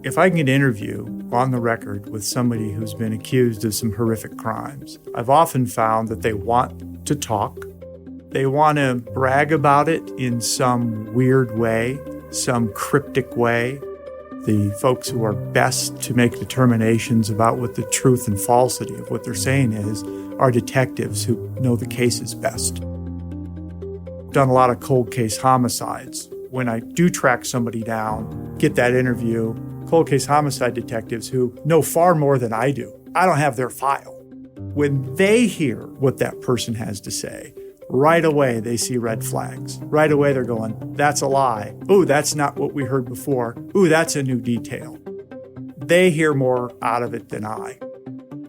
If I can get an interview on the record with somebody who's been accused of some horrific crimes, I've often found that they want to talk. They want to brag about it in some weird way, some cryptic way. The folks who are best to make determinations about what the truth and falsity of what they're saying is are detectives who know the cases best. I've done a lot of cold case homicides. When I do track somebody down, get that interview, cold case homicide detectives who know far more than I do. I don't have their file. When they hear what that person has to say, right away they see red flags. Right away they're going, that's a lie. Ooh, that's not what we heard before. Ooh, that's a new detail. They hear more out of it than I.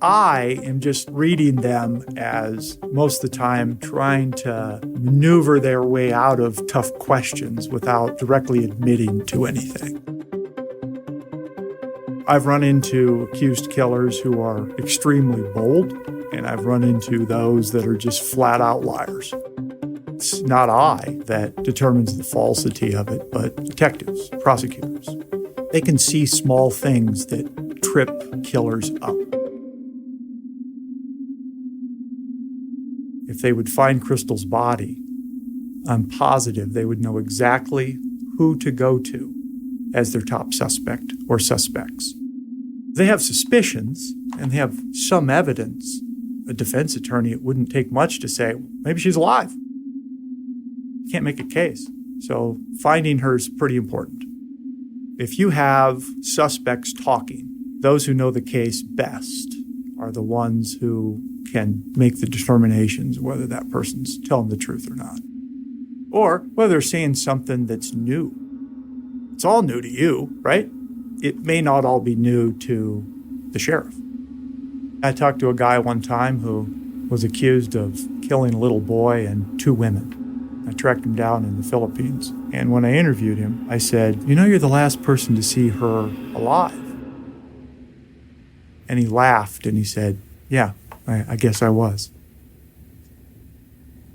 I am just reading them as, most of the time, trying to maneuver their way out of tough questions without directly admitting to anything. I've run into accused killers who are extremely bold, and I've run into those that are just flat out liars. It's not I that determines the falsity of it, but detectives, prosecutors. They can see small things that trip killers up. If they would find Crystal's body, I'm positive they would know exactly who to go to as their top suspect or suspects. They have suspicions and they have some evidence. A defense attorney, it wouldn't take much to say, maybe she's alive. Can't make a case. So finding her is pretty important. If you have suspects talking, those who know the case best are the ones who can make the determinations whether that person's telling the truth or not. Or whether they're saying something that's new. It's all new to you, right? It may not all be new to the sheriff. I talked to a guy one time who was accused of killing a little boy and 2 women. I tracked him down in the Philippines. And when I interviewed him, I said, you know, you're the last person to see her alive. And he laughed and he said, yeah, I guess I was.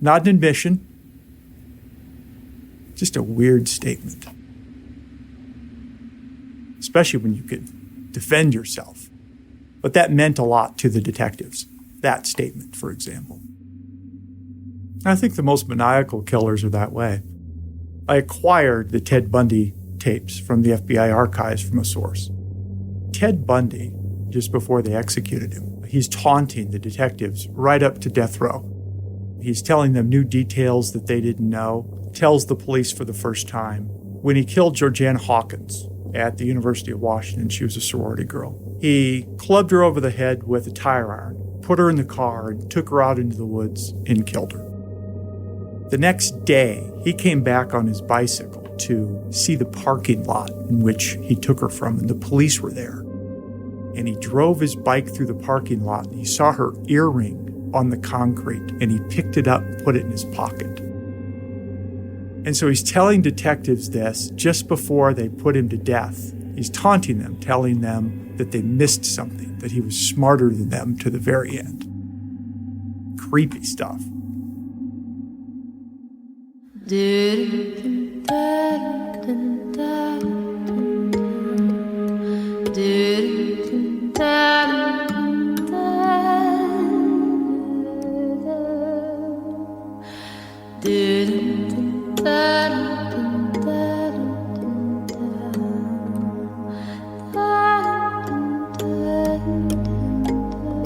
Not an admission, just a weird statement. Especially when you could defend yourself. But that meant a lot to the detectives, that statement, for example. I think the most maniacal killers are that way. I acquired the Ted Bundy tapes from the FBI archives from a source. Ted Bundy, just before they executed him, he's taunting the detectives right up to death row. He's telling them new details that they didn't know, tells the police for the first time. When he killed Georgiana Hawkins at the University of Washington, she was a sorority girl, he clubbed her over the head with a tire iron, put her in the car, and took her out into the woods and killed her. The next day, he came back on his bicycle to see the parking lot in which he took her from, and the police were there. And he drove his bike through the parking lot, and he saw her earring on the concrete, and he picked it up and put it in his pocket. And so he's telling detectives this just before they put him to death. He's taunting them, telling them that they missed something, that he was smarter than them to the very end. Creepy stuff.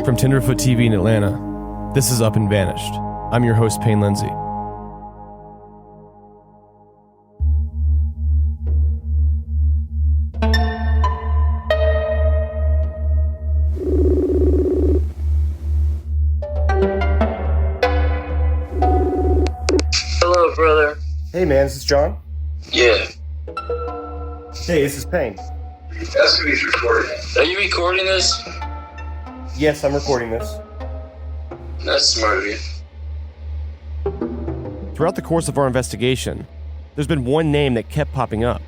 From Tenderfoot TV in Atlanta, this is Up and Vanished. I'm your host, Payne Lindsay. Hello, brother. Hey, man, is this John? Yeah. Hey, this is Payne. That's who he's recording. Are you recording this? Yes, I'm recording this. That's smart of you. Throughout the course of our investigation, there's been one name that kept popping up.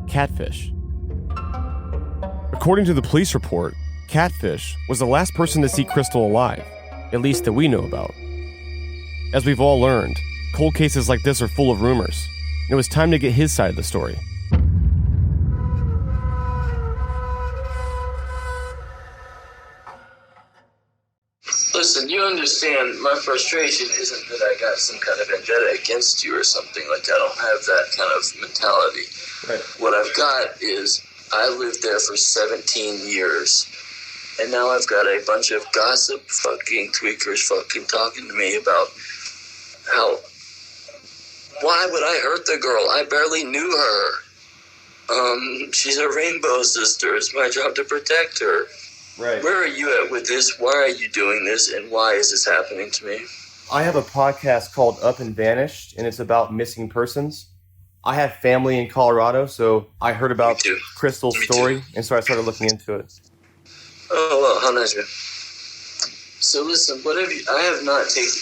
Catfish. According to the police report, Catfish was the last person to see Crystal alive, at least that we know about. As we've all learned, cold cases like this are full of rumors, It was time to get his side of the story. Listen, you understand my frustration isn't that I got some kind of vendetta against you or something. Like, I don't have that kind of mentality. Right. What I've got is I lived there for 17 years. And now I've got a bunch of gossip fucking tweakers fucking talking to me about how, why would I hurt the girl? I barely knew her. She's a rainbow sister. It's my job to protect her. Right. Where are you at with this? Why are you doing this? And why is this happening to me? I have a podcast called Up and Vanished, and it's about missing persons. I have family in Colorado, so I heard about Crystal's story, and so I started looking into it. Oh, well, how nice of you. So listen, I have not taken,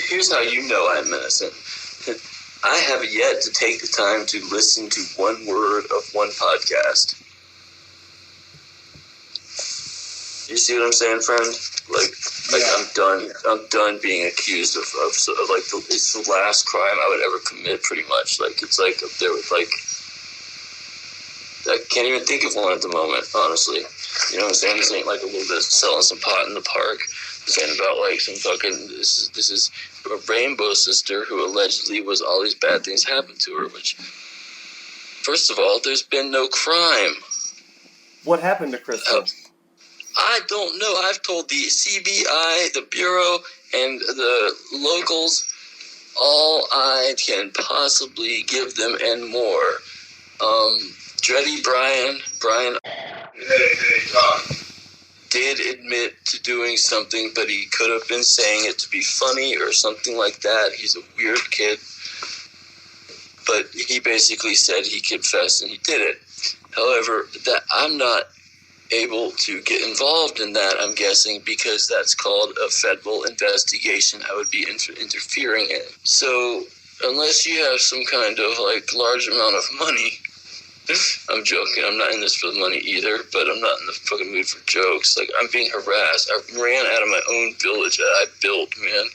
here's how you know I'm innocent. I have yet to take the time to listen to one word of one podcast. You see what I'm saying, friend? Like yeah. I'm done being accused of like, it's the last crime I would ever commit, pretty much. Like, it's like, there was like, I can't even think of one at the moment, honestly. You know what I'm saying? This ain't like a little bit of selling some pot in the park. This ain't about like some fucking, this is a rainbow sister who allegedly was all these bad things happened to her, which, first of all, there's been no crime. What happened to Crystal? I don't know. I've told the CBI, the Bureau, and the locals all I can possibly give them and more. Dreddy Brian did admit to doing something, but he could have been saying it to be funny or something like that. He's a weird kid. But he basically said he confessed and he did it. However, that I'm not able to get involved in that, I'm guessing, because that's called a federal investigation. I would be interfering in. So unless you have some kind of like large amount of money, I'm joking, I'm not in this for the money either, but I'm not in the fucking mood for jokes. Like, I'm being harassed. I ran out of my own village that I built, man.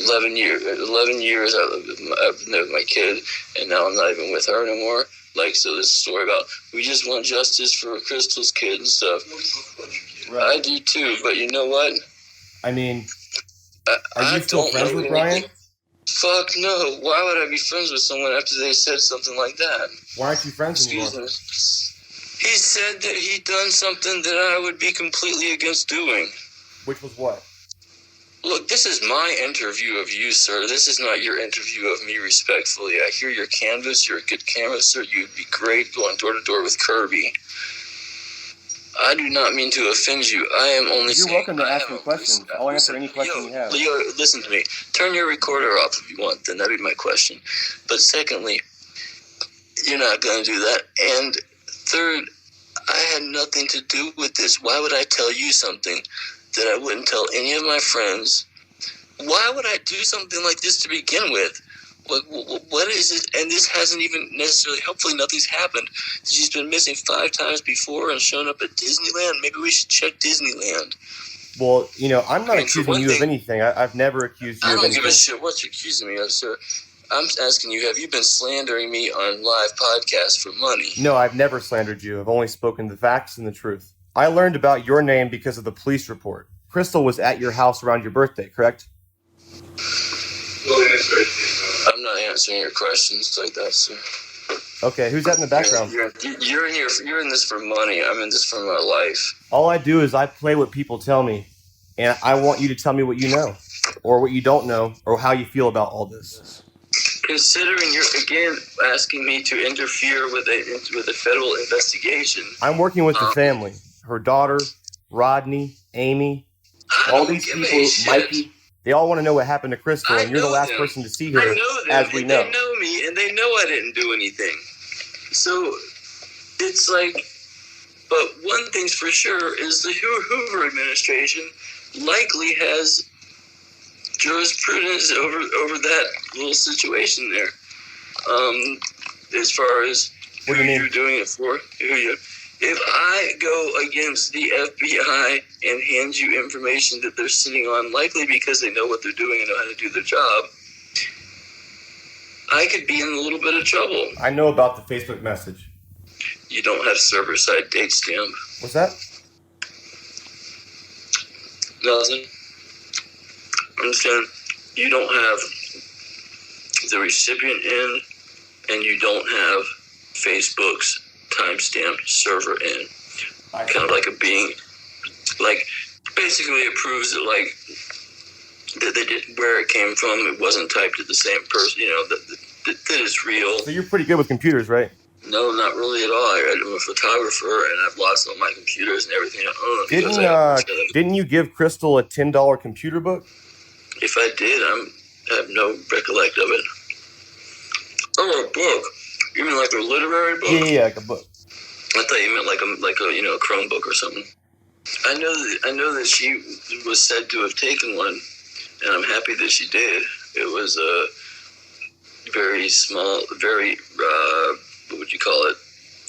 11 years I lived with my kid, and now I'm not even with her anymore. Like, so this story about, we just want justice for Crystal's kid and stuff. Right. I do too, but you know what? I mean, are you still friends with Brian? Fuck no. Why would I be friends with someone after they said something like that? Why aren't you friends anymore? He said that he'd done something that I would be completely against doing. Which was what? Look, this is my interview of you, sir. This is not your interview of me, respectfully. I hear your canvas. You're a good canvasser. You'd be great going door to door with Kirby. I do not mean to offend you. I am only saying... You're welcome to ask me questions. I'll answer any question you have. Leo, listen to me. Turn your recorder off if you want, then that'd be my question. But secondly, you're not going to do that. And third, I had nothing to do with this. Why would I tell you something that I wouldn't tell any of my friends? Why would I do something like this to begin with? What is it? And this hasn't even necessarily, hopefully nothing's happened. She's been missing 5 times before and shown up at Disneyland. Maybe we should check Disneyland. Well, you know, I'm not accusing you of anything. I've never accused you of anything. I don't give a shit what you're accusing me of, sir. I'm asking you, have you been slandering me on live podcasts for money? No, I've never slandered you. I've only spoken the facts and the truth. I learned about your name because of the police report. Crystal was at your house around your birthday, correct? I'm not answering your questions like that, sir. Okay, who's that in the background? You're in here. You're in this for money. I'm in this for my life. All I do is I play what people tell me, and I want you to tell me what you know, or what you don't know, or how you feel about all this. Considering you're again asking me to interfere with a federal investigation, I'm working with the family. Her daughter, Rodney, Amy, all these people, Mikey. They all want to know what happened to Crystal, and you're the last person to see her, as we know. They know me, and they know I didn't do anything. So, it's like, but one thing's for sure is the Hoover administration likely has jurisprudence over that little situation there. As far as who you're doing it for, if I go against the FBI and hand you information that they're sitting on, likely because they know what they're doing and know how to do their job, I could be in a little bit of trouble. I know about the Facebook message. You don't have server-side date stamp. What's that? Nothing. Understand? You don't have the recipient end, and you don't have Facebook's timestamp server in. Kind of like a being, like, basically it proves that, like, that they did where it came from. It wasn't typed at the same person. You know, that is real. So you're pretty good with computers, right? No, not really at all. I'm a photographer, and I've lost all my computers and everything I own. Didn't you give Crystal a $10 computer book? If I did, I have no recollect of it. Oh, a book. You mean like a literary book? Yeah, like a book. I thought you meant like a you know, a Chromebook or something. I know that she was said to have taken one, and I'm happy that she did. It was a very small, very what would you call it?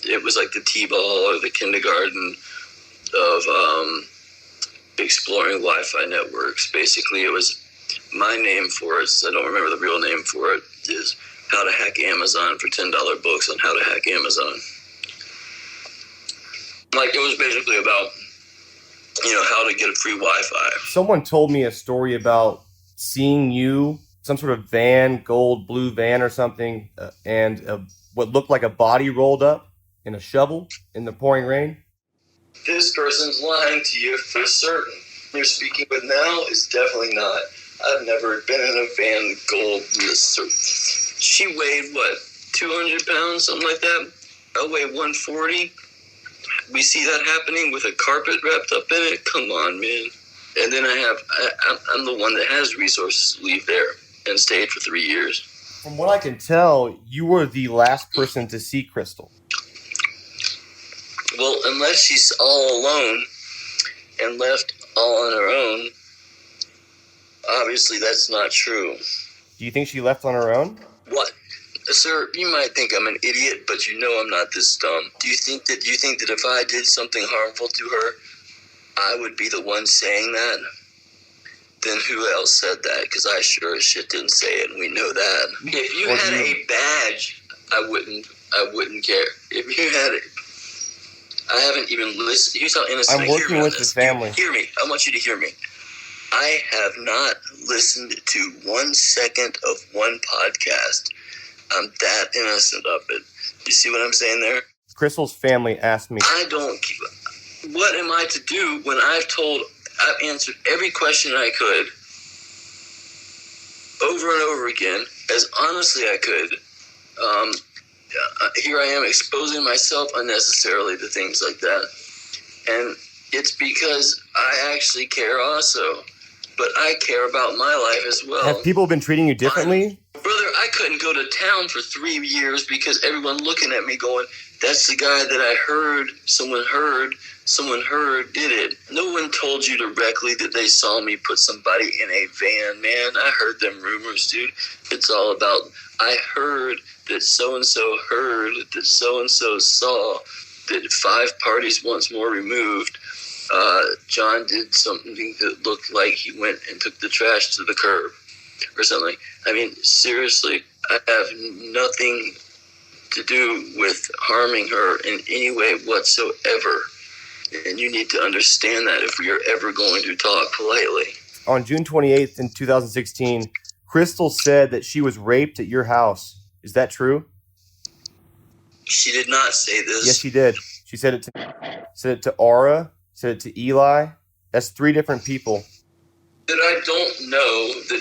It was like the T-ball or the kindergarten of exploring Wi-Fi networks. Basically, it was my name for it. So I don't remember the real name for it. Is How to Hack Amazon for $10 books on how to hack Amazon. Like, it was basically about, you know, how to get a free Wi-Fi. Someone told me a story about seeing you, some sort of van, gold, blue van or something, and what looked like a body rolled up in a shovel in the pouring rain. This person's lying to you for certain. You're speaking with now is definitely not. I've never been in a van gold. She weighed, what, 200 pounds, something like that? I weigh 140. We see that happening with a carpet wrapped up in it? Come on, man. And then I'm the one that has resources to leave there and stayed for 3 years. From what I can tell, you were the last person to see Crystal. Well, unless she's all alone and left all on her own, obviously that's not true. Do you think she left on her own? What? Sir, you might think I'm an idiot, but you know I'm not this dumb. Do you think that if I did something harmful to her, I would be the one saying that? Then who else said that? Because I sure as shit didn't say it, and we know that. If you had a badge, I wouldn't care. If you had it, I haven't even listened. Here's how innocent I'm working with the family. Hear me. I want you to hear me. I have not listened to 1 second of one podcast. I'm that innocent of it. You see what I'm saying there? Crystal's family asked me. What am I to do when I've answered every question I could over and over again, as honestly I could. Here I am exposing myself unnecessarily to things like that. And it's because I actually care also. But I care about my life as well. Have people been treating you differently? Brother, I couldn't go to town for 3 years because everyone looking at me going, that's the guy that I heard, someone heard did it. No one told you directly that they saw me put somebody in a van, man. I heard them rumors, dude. It's all about, I heard that so-and-so heard that so-and-so saw that 5 parties once more removed. John did something that looked like he went and took the trash to the curb or something. I mean, seriously, I have nothing to do with harming her in any way whatsoever. And you need to understand that if we are ever going to talk politely. On June 28th in 2016, Crystal said that she was raped at your house. Is that true? She did not say this. Yes, she did. She said it to Aura, said it to Eli. That's 3 different people. That I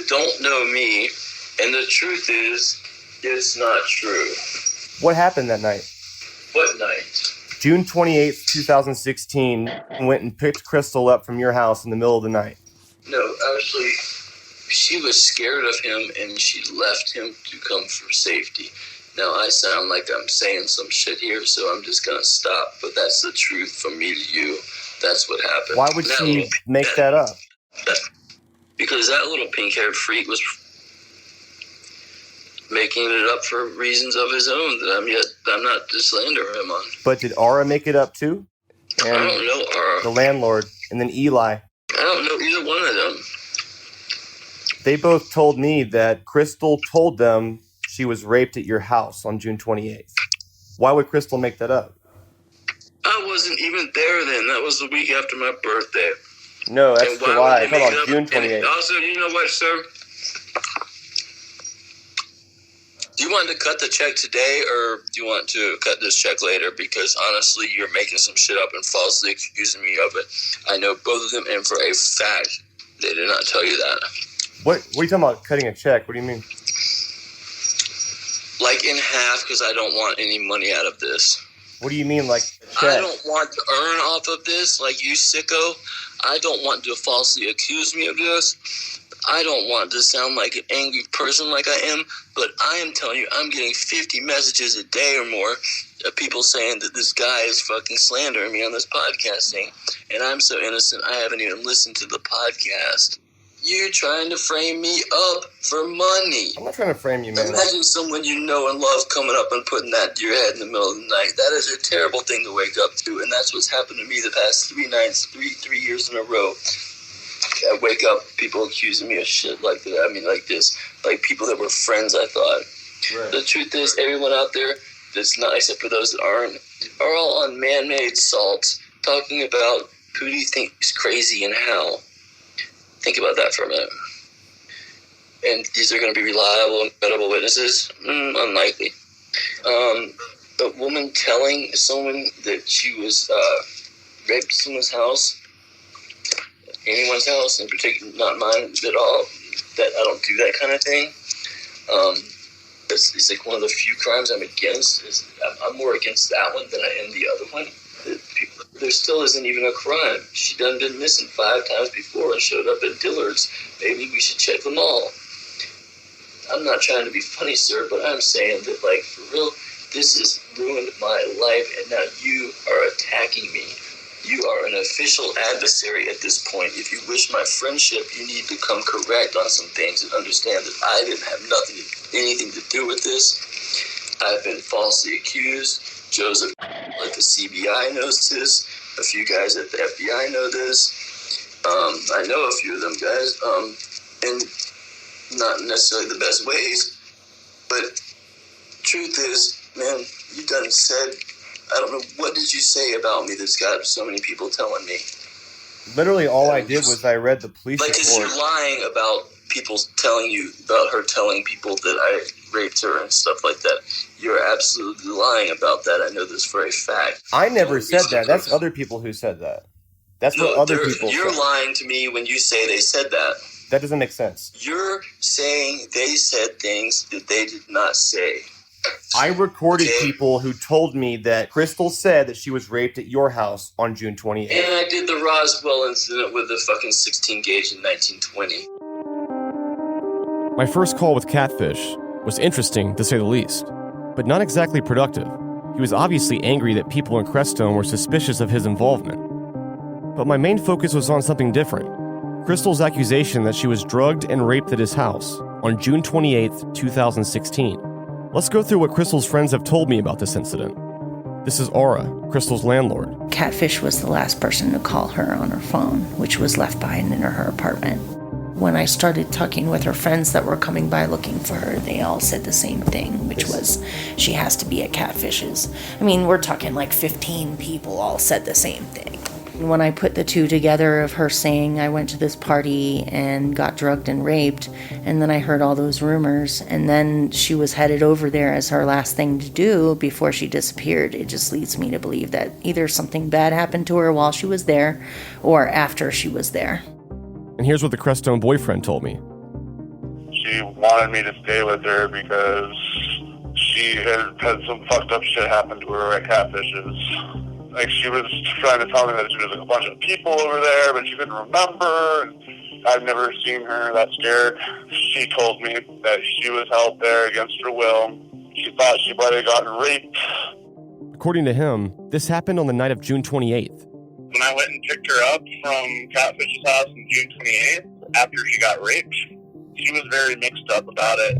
don't know me, and the truth is, it's not true. What happened that night? What night? June 28th, 2016, went and picked Crystal up from your house in the middle of the night. No, actually, she was scared of him, and she left him to come for safety. Now, I sound like I'm saying some shit here, so I'm just going to stop, but that's the truth from me to you. That's what happened. Why would she make that up? Because that little pink-haired freak was making it up for reasons of his own that I'm not to slander him on. But did Aura make it up too? And I don't know Aura. The landlord, and then Eli. I don't know either one of them. They both told me that Crystal told them she was raped at your house on June 28th. Why would Crystal make that up? I wasn't even there then. That was the week after my birthday. No, that's And why July. would they Come make on, it June up? And 28th. also, you know what, sir? Do you want to cut the check today, or do you want to cut this check later? Because honestly, you're making some shit up and falsely accusing me of it. I know both of them, and for a fact, they did not tell you that. What are you talking about, cutting a check? What do you mean? Like in half, because I don't want any money out of this. What do you mean, like a check? I don't want to earn off of this, like you sicko. I don't want to falsely accuse me of this. I don't want to sound like an angry person like I am, but I am telling you, I'm getting 50 messages a day or more of people saying that this guy is fucking slandering me on this podcasting, and I'm so innocent I haven't even listened to the podcast. You're trying to frame me up for money. I'm not trying to frame you, man. Imagine someone you know and love coming up and putting that to your head in the middle of the night. That is a terrible thing to wake up to, and that's what's happened to me the past 3 nights, three years in a row. I wake up, people accusing me of shit like that. I mean, like this. Like people that were friends, I thought. Right. The truth is, everyone out there that's not, except for those that aren't, are all on man-made salts talking about who do you think is crazy and how. Think about that for a minute. And these are going to be reliable and credible witnesses? Unlikely. A woman telling someone that she was raped in someone's house, anyone's house, in particular, not mine at all, that I don't do that kind of thing. It's like one of the few crimes I'm against. I'm more against that one than I am the other one. There still isn't even a crime. She done been missing 5 times before and showed up at Dillard's. Maybe we should check them all. I'm not trying to be funny, sir, but I'm saying that, like, for real, this has ruined my life, and now you are attacking me. You are an official adversary at this point. If you wish my friendship, you need to come correct on some things and understand that I didn't have anything to do with this. I've been falsely accused. Joseph at the CBI knows this. A few guys at the FBI know this. I know a few of them guys, and not necessarily the best ways. But truth is, man, you done said, I don't know, what did you say about me that's got so many people telling me? Literally all I did was I read the police report. Because you're lying about people telling you, about her telling people that I raped her and stuff like that. You're absolutely lying about that. I know this for a fact. I never said that. That's other people who said that. That's what other people You're said. lying to me when you say they said that. That doesn't make sense. You're saying they said things that they did not say. I recorded people who told me that Crystal said that she was raped at your house on June 28th. And I did the Roswell incident with the fucking 16 gauge in 1920. My first call with Catfish was interesting, to say the least, but not exactly productive. He was obviously angry that people in Crestone were suspicious of his involvement. But my main focus was on something different. Crystal's accusation that she was drugged and raped at his house on June 28, 2016. Let's go through what Crystal's friends have told me about this incident. This is Aura, Crystal's landlord. Catfish was the last person to call her on her phone, which was left behind in her apartment. When I started talking with her friends that were coming by looking for her, they all said the same thing, which was she has to be at Catfish's. I mean, we're talking like 15 people all said the same thing. When I put the two together of her saying I went to this party and got drugged and raped, and then I heard all those rumors, and then she was headed over there as her last thing to do before she disappeared, it just leads me to believe that either something bad happened to her while she was there or after she was there. And here's what the Crestone boyfriend told me. She wanted me to stay with her because she had some fucked up shit happen to her at Catfish's. Like, she was trying to tell me that there was a bunch of people over there, but she couldn't remember. And I've never seen her that scared. She told me that she was held there against her will. She thought she might have gotten raped. According to him, this happened on the night of June 28th. When I went and picked her up from Catfish's house on June 28th, after she got raped, she was very mixed up about it.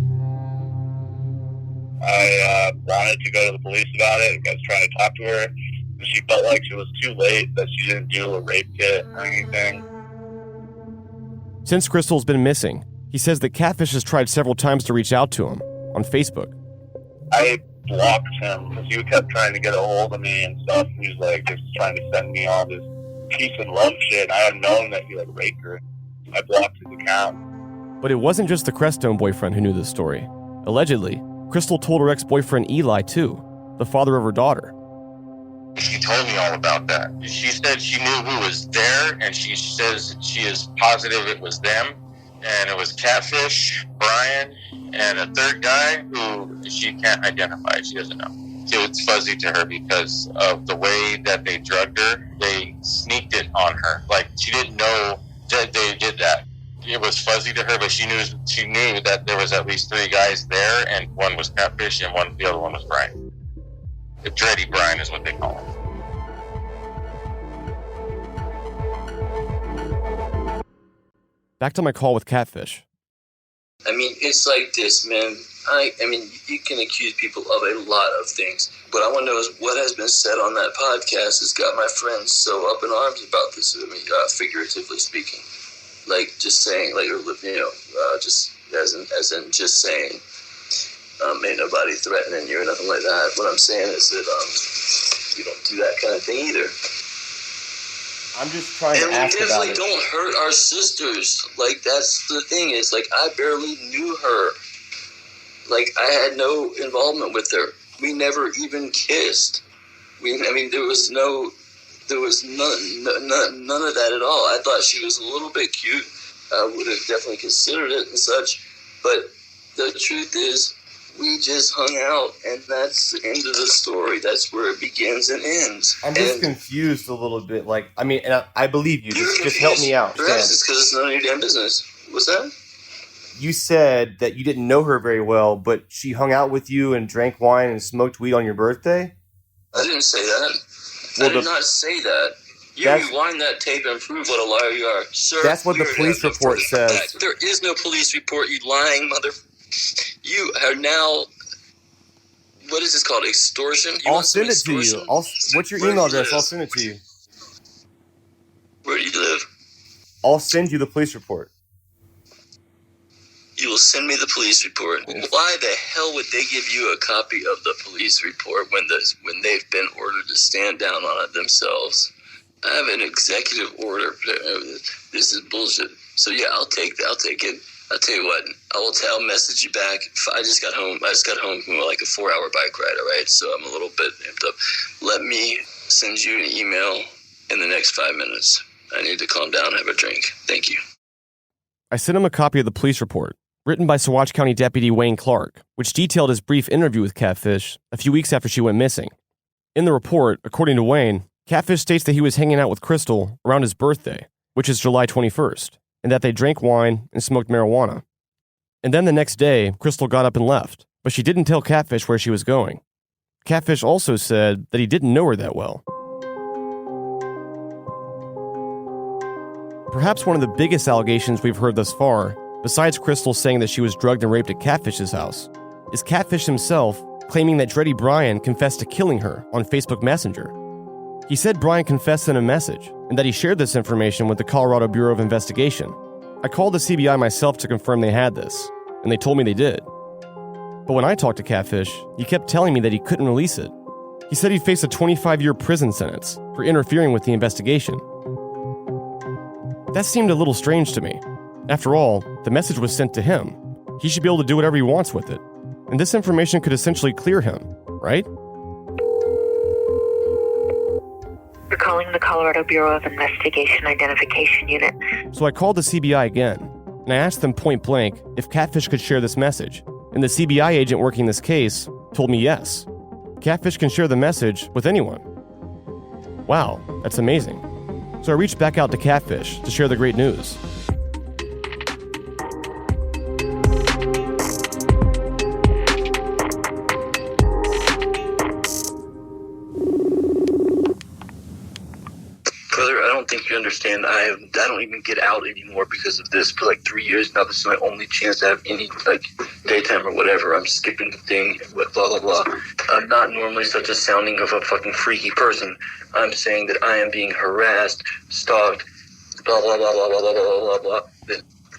I wanted to go to the police about it. I was trying to talk to her. She felt like it was too late, that she didn't do a rape kit or anything. Since Crystal's been missing, he says that Catfish has tried several times to reach out to him. on Facebook. I blocked him because he kept trying to get a hold of me and stuff. He was like just trying to send me all this peace and love shit. I had known that he like raped her. I blocked his account. But it wasn't just the Crestone boyfriend who knew this story. Allegedly, Crystal told her ex-boyfriend Eli too, the father of her daughter. She told me all about that. She said she knew who was there, and she says she is positive it was them. And it was Catfish, Brian, and a third guy who she can't identify. She doesn't know. So it's fuzzy to her because of the way that they drugged her. They sneaked it on her. Like, she didn't know that they did that. It was fuzzy to her, but she knew that there was at least 3 guys there, and one was Catfish, and the other one was Brian. The Dready Brian is what they call him. Back to my call with Catfish. I mean, it's like this, man. I mean, you can accuse people of a lot of things. What I want to know is what has been said on that podcast has got my friends so up in arms about this. I mean, figuratively speaking, like just saying, like, just as in just saying, ain't nobody threatening you or nothing like that. What I'm saying is that you don't do that kind of thing either. I'm just trying to ask about it. And we definitely don't hurt our sisters. Like, that's the thing is, like, I barely knew her. Like, I had no involvement with her. We never even kissed. There was none of that at all. I thought she was a little bit cute. I would have definitely considered it and such. But the truth is, we just hung out, and that's the end of the story. That's where it begins and ends. I'm just confused a little bit. Like, I mean, and I believe you. Just help me out. Perhaps it's because it's none of your damn business. What's that? You said that you didn't know her very well, but she hung out with you and drank wine and smoked weed on your birthday? I didn't say that. I did not say that. You rewind that tape and prove what a liar you are. Sir, that's what the police report says. There is no police report, you lying mother... You are now, what is this called, extortion? I'll send it to you. What's your email address? I'll send it to you. Where do you live? I'll send you the police report. You will send me the police report. Why the hell would they give you a copy of the police report when they've been ordered to stand down on it themselves? I have an executive order. This is bullshit. So yeah, I'll take it. I'll tell you what, I'll message you back. I just got home from like a 4-hour bike ride, all right? So I'm a little bit amped up. Let me send you an email in the next 5 minutes. I need to calm down and have a drink. Thank you. I sent him a copy of the police report, written by Saguache County Deputy Wayne Clark, which detailed his brief interview with Catfish a few weeks after she went missing. In the report, according to Wayne, Catfish states that he was hanging out with Crystal around his birthday, which is July 21st. And that they drank wine and smoked marijuana. And then the next day, Crystal got up and left, but she didn't tell Catfish where she was going. Catfish also said that he didn't know her that well. Perhaps one of the biggest allegations we've heard thus far, besides Crystal saying that she was drugged and raped at Catfish's house, is Catfish himself claiming that Dready Brian confessed to killing her on Facebook Messenger. He said Brian confessed in a message, and that he shared this information with the Colorado Bureau of Investigation. I called the CBI myself to confirm they had this, and they told me they did. But when I talked to Catfish, he kept telling me that he couldn't release it. He said he'd face a 25-year prison sentence for interfering with the investigation. That seemed a little strange to me. After all, the message was sent to him. He should be able to do whatever he wants with it. And this information could essentially clear him, right? We're calling the Colorado Bureau of Investigation Identification Unit. So I called the CBI again, and I asked them point blank if Catfish could share this message, and the CBI agent working this case told me yes. Catfish can share the message with anyone. Wow, that's amazing. So I reached back out to Catfish to share the great news. I don't think you understand. I don't even get out anymore because of this. For like 3 years now, this is my only chance to have any like daytime or whatever. I'm skipping the thing, blah blah blah. I'm not normally such a sounding of a fucking freaky person. I'm saying that I am being harassed, stalked, blah blah blah blah blah blah blah blah blah.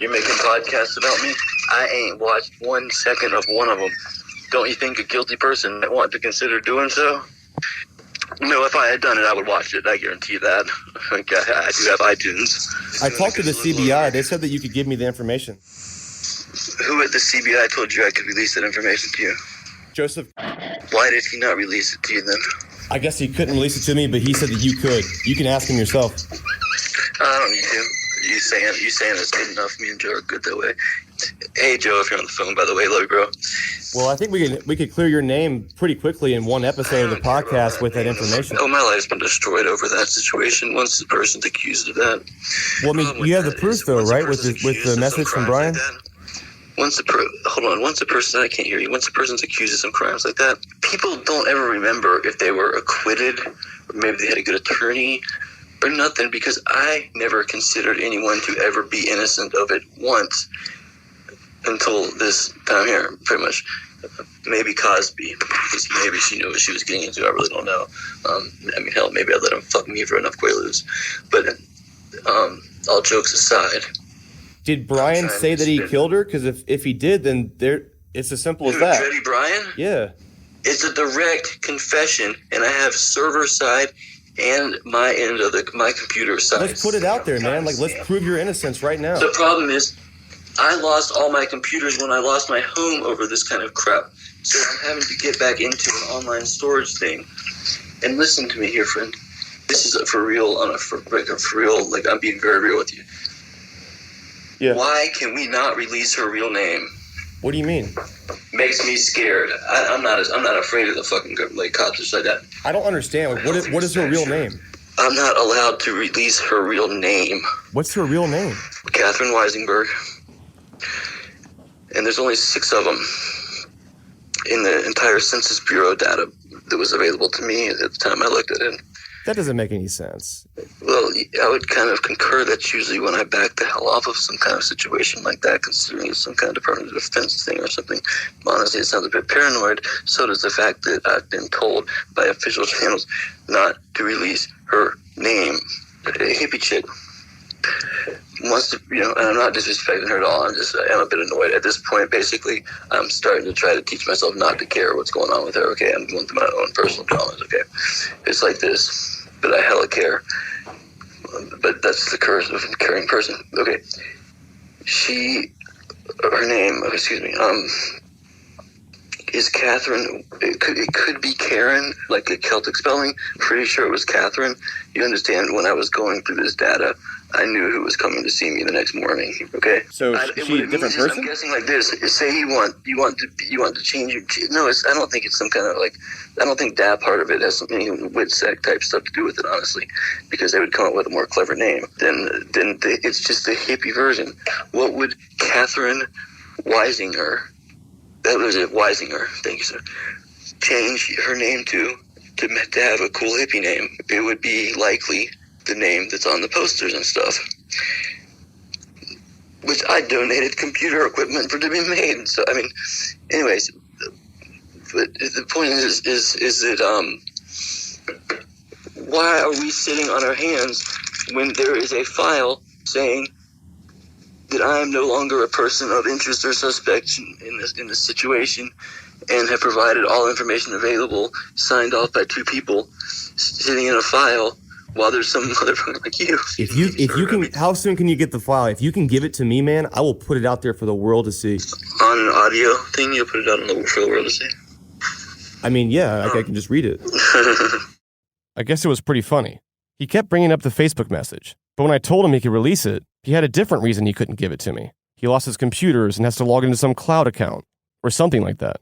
You're making podcasts about me? I ain't watched 1 second of one of them. Don't you think a guilty person might want to consider doing so? No, if I had done it, I would watch it. I guarantee that. I do have iTunes. I talked to the CBI. They said that you could give me the information. Who at the CBI told you I could release that information to you? Joseph, Why did he not release it to you then? I guess he couldn't release it to me, but he said that you could. You can ask him yourself. I don't need to. You saying it's good enough. Me and Joe are good that way. Hey, Joe, if you're on the phone, by the way, love you, bro. Well, I think we could clear your name pretty quickly in one episode of the podcast with that information. Oh, my life's been destroyed over that situation. Once the person's accused of that. Well, I mean, you have the proof, though, right, with the message from Brian? Once a person, I can't hear you. Once a person's accused of some crimes like that, people don't ever remember if they were acquitted or maybe they had a good attorney or nothing, because I never considered anyone to ever be innocent of it once until this time here, pretty much. Maybe Cosby, because maybe she knew what she was getting into. I really don't know. I mean, hell, maybe I'd let him fuck me for enough Quaaludes. But all jokes aside. Did Brian say that he killed her? Because if he did, then it's as simple as that. Dreddy Brian? Yeah. It's a direct confession, and I have server side and my end of my computer side. Let's put it out there, man. Like, let's prove your innocence right now. The problem is, I lost all my computers when I lost my home over this kind of crap. So I'm having to get back into an online storage thing. And listen to me here, friend. This is for real, for real. Like, I'm being very real with you. Yeah. Why can we not release her real name? What do you mean? Makes me scared. I'm not afraid of the fucking cops or like that. I don't understand. Like, what is her real name? I'm not allowed to release her real name. What's her real name? Catherine Weisenberg. And there's only 6 of them in the entire Census Bureau data that was available to me at the time I looked at it. That doesn't make any sense. Well, I would kind of concur that's usually when I back the hell off of some kind of situation like that, considering it's some kind of Department of Defense thing or something. Honestly, it sounds a bit paranoid. So does the fact that I've been told by official channels not to release her name. A hippie chick wants to, and I'm not disrespecting her at all. I'm a bit annoyed at this point. Basically, I'm starting to try to teach myself not to care what's going on with her. Okay, I'm going through my own personal traumas. Okay, it's like this, but I hella care. But that's the curse of a caring person. Okay, her name, is Catherine. It could be Karen, like a Celtic spelling. Pretty sure it was Catherine. You understand? When I was going through this data, I knew who was coming to see me the next morning. Okay. So is she a different person? I'm guessing like this. Say you want to change your. No, I don't think it's some kind of I don't think that part of it has something WITSEC type stuff to do with it, honestly, because they would come up with a more clever name. It's just the hippie version. What would Catherine Weisinger? That was it, Weisinger. Thank you, sir. Change her name to have a cool hippie name. It would be likely the name that's on the posters and stuff, which I donated computer equipment for to be made. So I mean, anyways, but the point is that why are we sitting on our hands when there is a file saying that I am no longer a person of interest or suspect in this situation, and have provided all information available, signed off by 2 people, sitting in a file while there's some motherfucker like you. If you can, how soon can you get the file? If you can give it to me, man, I will put it out there for the world to see. On an audio thing, you'll put it out for the world to see. I mean, yeah, I can just read it. I guess it was pretty funny. He kept bringing up the Facebook message, but when I told him he could release it, he had a different reason he couldn't give it to me. He lost his computers and has to log into some cloud account, or something like that.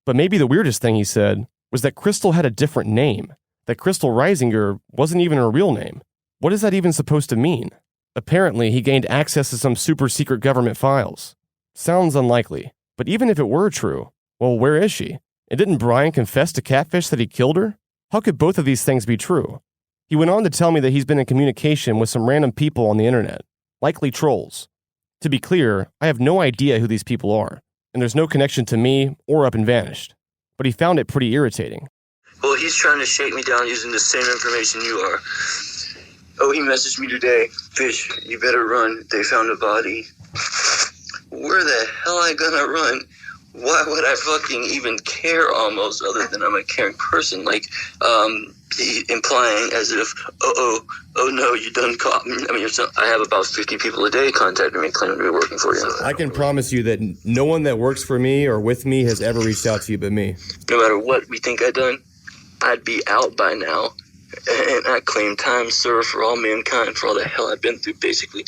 But maybe the weirdest thing he said was that Crystal had a different name, that Crystal Reisinger wasn't even her real name. What is that even supposed to mean? Apparently, he gained access to some super secret government files. Sounds unlikely, but even if it were true, well, where is she? And didn't Brian confess to Catfish that he killed her? How could both of these things be true? He went on to tell me that he's been in communication with some random people on the internet, likely trolls. To be clear, I have no idea who these people are, and there's no connection to me or Up and Vanished. But he found it pretty irritating. Well, he's trying to shake me down using the same information you are. Oh, he messaged me today. Fish, you better run. They found a body. where the hell am I gonna run? Why would I fucking even care almost, other than I'm a caring person? Like, implying as if, oh no, you done caught me. I mean, I have about 50 people a day contacting me claiming to be working for you. I can promise you that no one that works for me or with me has ever reached out to you but me. No matter what we think I done, I'd be out by now. And I claim time served for all mankind for all the hell I've been through, basically.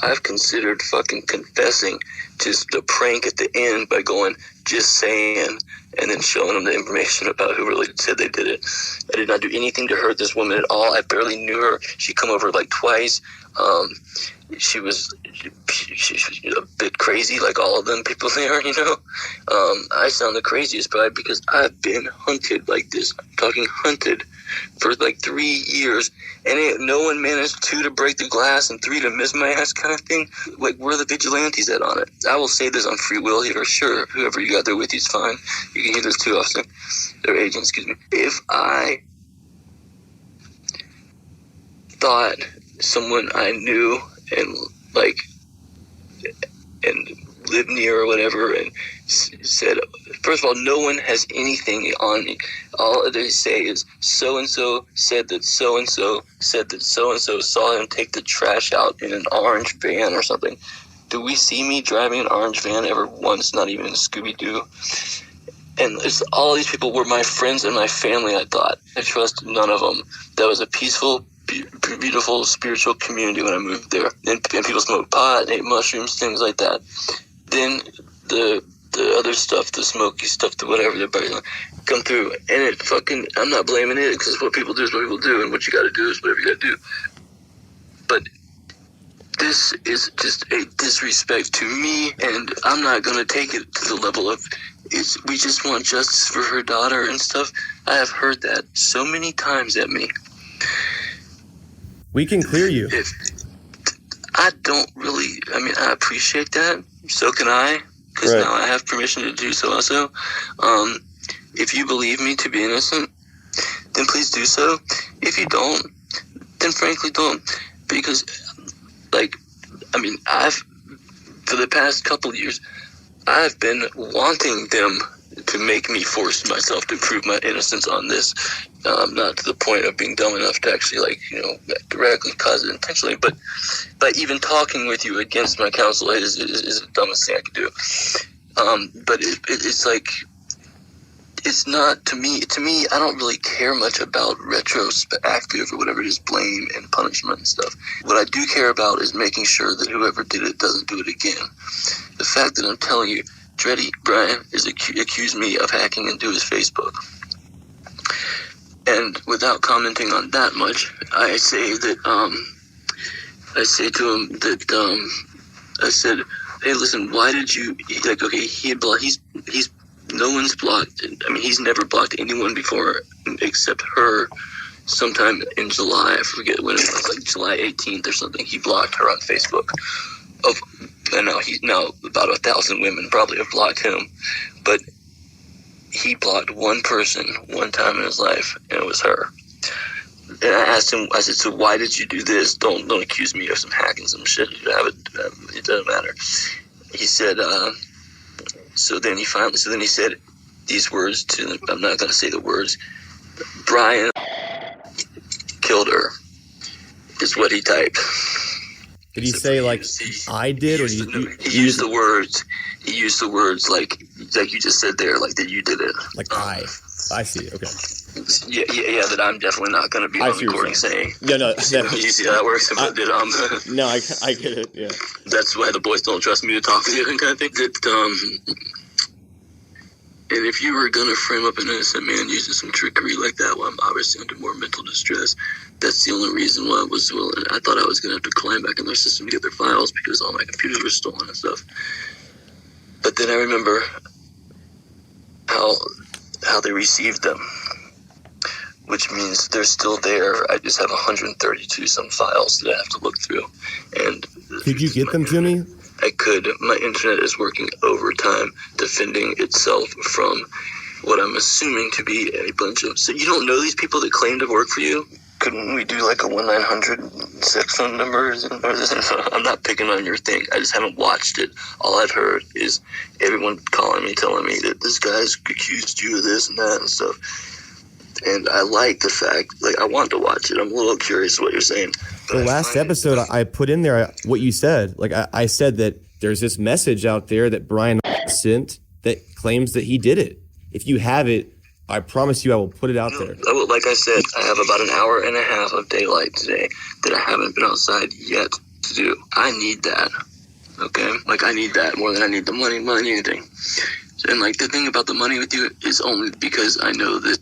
I've considered fucking confessing to the prank at the end by going, just saying, and then showing them the information about who really said they did it. I did not do anything to hurt this woman at all. I barely knew her. She come over like twice. She was a bit crazy, like all of them people there, I sound the craziest, probably because I've been hunted like this. I'm talking hunted for like 3 years, and no one managed to break the glass and 3 to miss my ass kind of thing. Like, where are the vigilantes at on it? I will say this on free will here. Sure, whoever you got there with you is fine. You can hear this too often. Their agents, excuse me. If I thought someone I knew and lived near or whatever, and said, first of all, no one has anything on me. All they say is so-and-so said that so-and-so said that so-and-so saw him take the trash out in an orange van or something. Do we see me driving an orange van ever once? Not even in Scooby-Doo. And all these people were my friends and my family, I thought. I trust none of them. That was a peaceful, beautiful, spiritual community when I moved there. And people smoked pot and ate mushrooms, things like that. Then the other stuff, the smoky stuff, the whatever, everybody come through. And it fucking, I'm not blaming it, because what people do is what people do, and what you gotta do is whatever you gotta do. But this is just a disrespect to me, and I'm not gonna take it to the level of, we just want justice for her daughter and stuff. I have heard that so many times at me. We can clear you. I don't really, I appreciate that. So can I, because right. Now I have permission to do so also. If you believe me to be innocent, then please do so. If you don't, then frankly don't. Because, for the past couple of years, I've been wanting them to make me force myself to prove my innocence on this. Not to the point of being dumb enough to actually, directly cause it intentionally, but by even talking with you against my counsel is the dumbest thing I could do. But it's like, it's not, to me, I don't really care much about retrospective or whatever it is, blame and punishment and stuff. What I do care about is making sure that whoever did it doesn't do it again. The fact that I'm telling you, Dreddy Brian is accused me of hacking into his Facebook. And without commenting on that much, I say that, I say to him that, I said, hey, listen, why did you, okay, he had blocked, he's, no one's blocked, he's never blocked anyone before except her sometime in July, I forget when it was, like July 18th or something, he blocked her on Facebook. And now about 1,000 women probably have blocked him, but he blocked one person one time in his life, and it was her. And I asked him, I said, so why did you do this? Don't accuse me of some hacking, some shit. You have it doesn't matter. He said, so then he said these words to them. I'm not going to say the words. Brian killed her, is what he typed. Did he say, I did, or he used the words? He used the words like you just said there, like that you did it. I see. Okay. Yeah. That I'm definitely not going to be on recording saying. Yeah, no. You see how that works? No, I get it. Yeah. That's why the boys don't trust me to talk to you and kind of thing. And if you were going to frame up an innocent man using some trickery like that, well, I'm obviously under more mental distress. That's the only reason why I was willing. I thought I was going to have to climb back in their system to get their files because all my computers were stolen and stuff. But then I remember how they received them, which means they're still there. I just have 132 some files that I have to look through. And could you get them to me? I could. My internet is working overtime, defending itself from what I'm assuming to be a bunch of... So you don't know these people that claim to work for you? couldn't we do like a 1-900 sex phone number? I'm not picking on your thing. I just haven't watched it. All I've heard is everyone calling me, telling me that this guy's accused you of this and that and stuff. And I like the fact, like, I want to watch it. I'm a little curious what you're saying. The last episode, I put in there what you said. Like, I said that there's this message out there that Brian sent that claims that he did it. If you have it, I promise you I will put it out there. Like I said, I have about an hour and a half of daylight today that I haven't been outside yet to do. I need that, okay? Like, I need that more than I need the money, more than anything. And, like, the thing about the money with you is only because I know that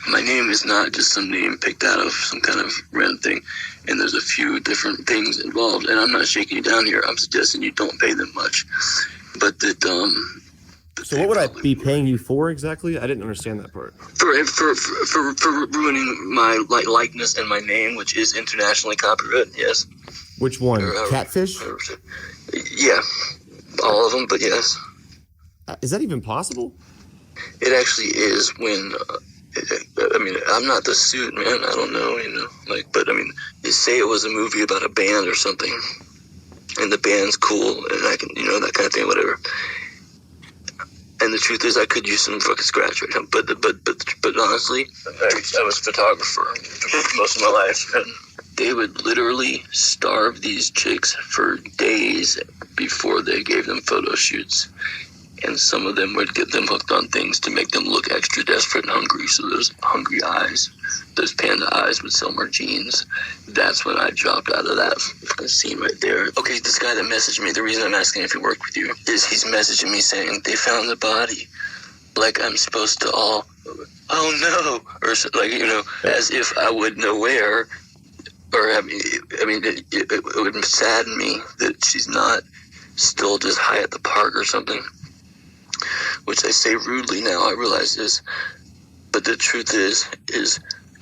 my name is not just some name picked out of some kind of random thing. And there's a few different things involved. And I'm not shaking you down here. I'm suggesting you don't pay them much. But that, so what would I be paying you for exactly? I didn't understand that part. For ruining my likeness and my name, which is internationally copyrighted, yes. Which one? Catfish? Yeah. All of them, but yes. Is that even possible? It actually is when, I mean, I'm not the suit, man. I don't know, you know. Like, but I mean, you say it was a movie about a band or something, and the band's cool, and I can, you know, that kind of thing, whatever. And the truth is, I could use some fucking scratch right now. But honestly, I was a photographer for most of my life, and they would literally starve these chicks for days before they gave them photo shoots. And some of them would get them hooked on things to make them look extra desperate and hungry. So those hungry eyes, those panda eyes would sell more jeans. That's when I dropped out of that fucking scene right there. Okay, this guy that messaged me, the reason I'm asking if he worked with you is he's messaging me saying they found the body. Like I'm supposed to oh no, or like, you know, as if I would know where. Or I mean, it would sadden me that she's not still just high at the park or something. Which I say rudely now, I realize this. But the truth is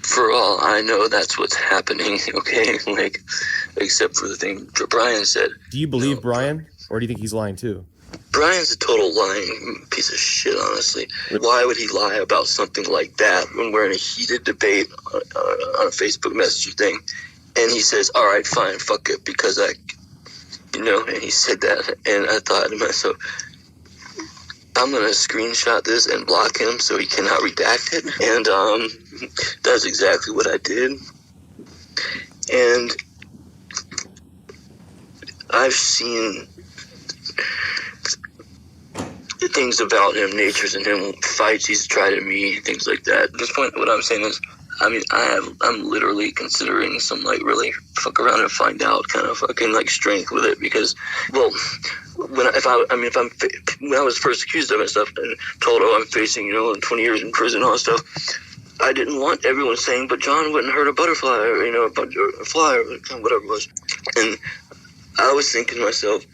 for all I know, that's what's happening, okay? Like, except for the thing Brian said. Do you believe Brian, or do you think he's lying too? Brian's a total lying piece of shit, honestly. Why would he lie about something like that when we're in a heated debate on a Facebook Messenger thing? And he says, all right, fine, fuck it, because and he said that. And I thought to myself, I'm going to screenshot this and block him so he cannot redact it. And that's exactly what I did. And I've seen things about him, natures in him, fights he's tried at me, things like that. At this point, what I'm saying is, I mean, I'm literally considering some, like, really fuck around and find out kind of fucking, like, strength with it because, well, when I was first accused of it and stuff and told, I'm facing, 20 years in prison and all that stuff, I didn't want everyone saying, but John wouldn't hurt a butterfly or, a fly or whatever it was. And I was thinking to myself,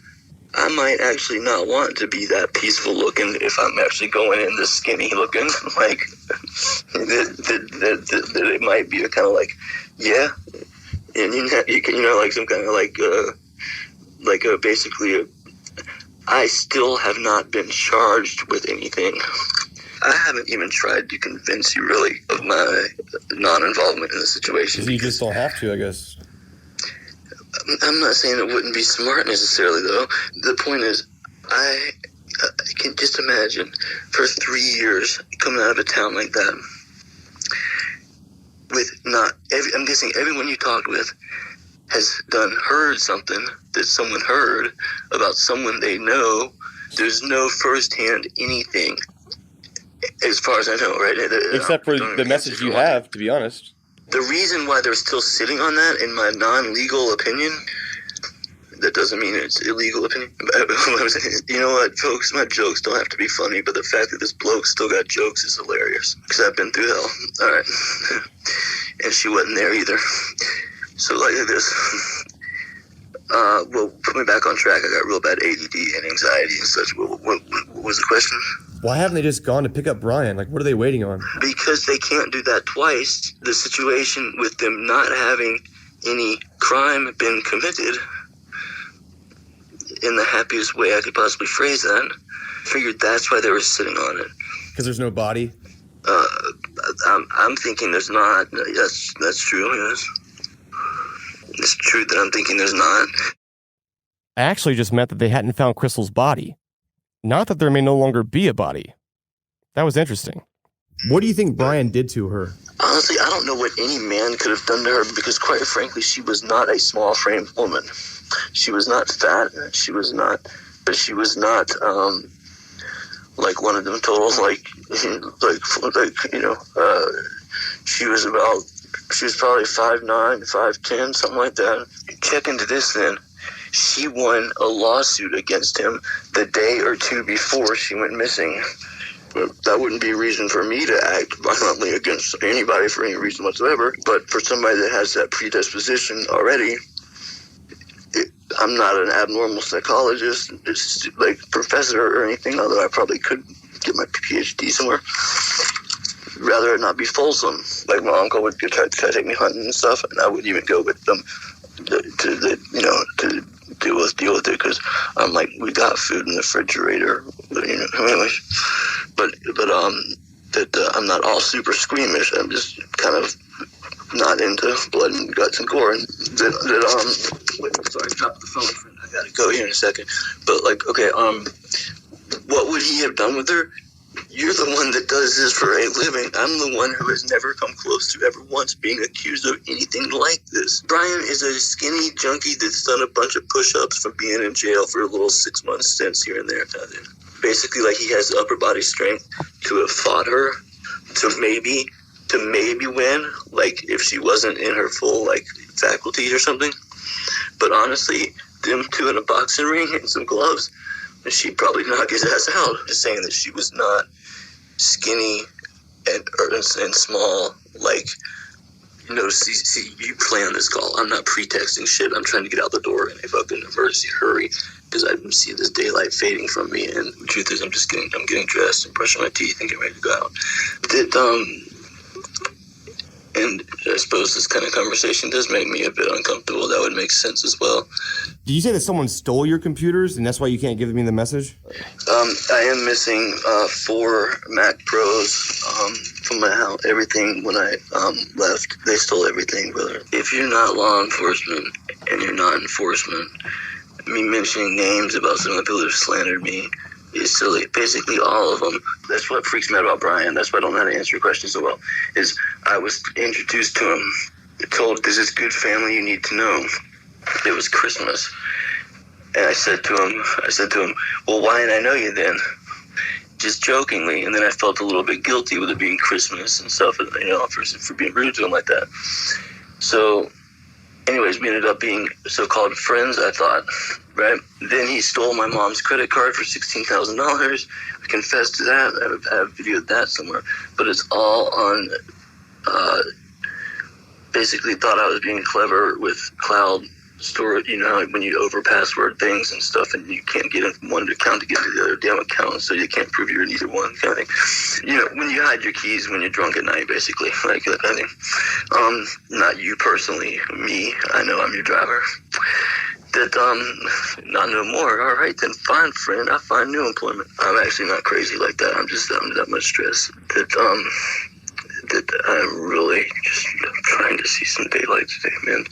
I might actually not want to be that peaceful looking if I'm actually going in this skinny looking, like, that it might be a kind of like, yeah, and you can, like some kind of like basically I still have not been charged with anything. I haven't even tried to convince you really of my non-involvement in the situation. You just don't have to, I guess. I'm not saying it wouldn't be smart necessarily, though. The point is, I can just imagine for 3 years coming out of a town like that with I'm guessing everyone you talked with has heard something that someone heard about someone they know. There's no firsthand anything, as far as I know, right? Except for the message you have, to be honest. The reason why they're still sitting on that, in my non-legal opinion, that doesn't mean it's illegal opinion. You know what, folks, my jokes don't have to be funny, but the fact that this bloke still got jokes is hilarious. Because I've been through hell. All right. And she wasn't there either. So like this. Well, put me back on track. I got real bad ADD and anxiety and such. What was the question? Why haven't they just gone to pick up Brian? Like, what are they waiting on? Because they can't do that twice. The situation with them not having any crime been committed, in the happiest way I could possibly phrase that, figured that's why they were sitting on it. Because there's no body? I'm thinking there's not. Yes, that's true. Yes, it's true that I'm thinking there's not. I actually just meant that they hadn't found Crystal's body, not that there may no longer be a body. That was interesting. What do you think Brian did to her? Honestly, I don't know what any man could have done to her because, quite frankly, she was not a small-framed woman. She was not fat. She was not like one of them total she was probably 5'9", 5'10", something like that. Check into this then. She won a lawsuit against him the day or two before she went missing. That wouldn't be a reason for me to act violently against anybody for any reason whatsoever. But for somebody that has that predisposition already, I'm not an abnormal psychologist, like professor or anything, although I probably could get my PhD somewhere. Rather it not be fulsome. Like my uncle would try to take me hunting and stuff, and I wouldn't even go with them to deal with it because I'm like, we got food in the refrigerator, anyways. But I'm not all super squeamish. I'm just kind of not into blood and guts and gore. And sorry, I dropped the phone. I gotta go here in a second. But what would he have done with her? You're the one that does this for a living. I'm the one who has never come close to ever once being accused of anything like this. Brian is a skinny junkie that's done a bunch of push-ups from being in jail for a little 6-month stints here and there. Basically, like, he has the upper body strength to have fought her, to maybe win, like, if she wasn't in her full, like, faculties or something. But honestly, them two in a boxing ring and some gloves, she'd probably knock his ass out. Just saying that she was not skinny and small, like, see, you play on this call. I'm not pretexting shit. I'm trying to get out the door in a fucking emergency hurry because I see this daylight fading from me. And the truth is, I'm getting dressed and brushing my teeth and getting ready to go out. And I suppose this kind of conversation does make me a bit uncomfortable. That would make sense as well. Did you say that someone stole your computers and that's why you can't give me the message? I am missing 4 Mac Pros from my house. Everything when I left, they stole everything, brother. If you're not law enforcement and you're not enforcement, me mentioning names about some of the people that have slandered me is silly. Basically, all of them. That's what freaks me out about Brian. That's why I don't know how to answer your question so well. Is I was introduced to him, told, "This is good family you need to know." It was Christmas, and I said to him, "Well, why didn't I know you then?" Just jokingly, and then I felt a little bit guilty with it being Christmas and stuff, for being rude to him like that. So, anyways, we ended up being so-called friends, I thought, right? Then he stole my mom's credit card for $16,000. I confessed to that. I have videoed that somewhere. But it's all on, basically thought I was being clever with cloud storage, like when you over password things and stuff and you can't get in from one account to get to the other damn account, so you can't prove you're in either one kind of thing. When you hide your keys when you're drunk at night, basically, like that kind of thing. Not you personally, me. I know I'm your driver. Not no more. All right, then fine, friend. I find new employment. I'm actually not crazy like that. I'm that much stress that I'm really just trying to see some daylight today, man.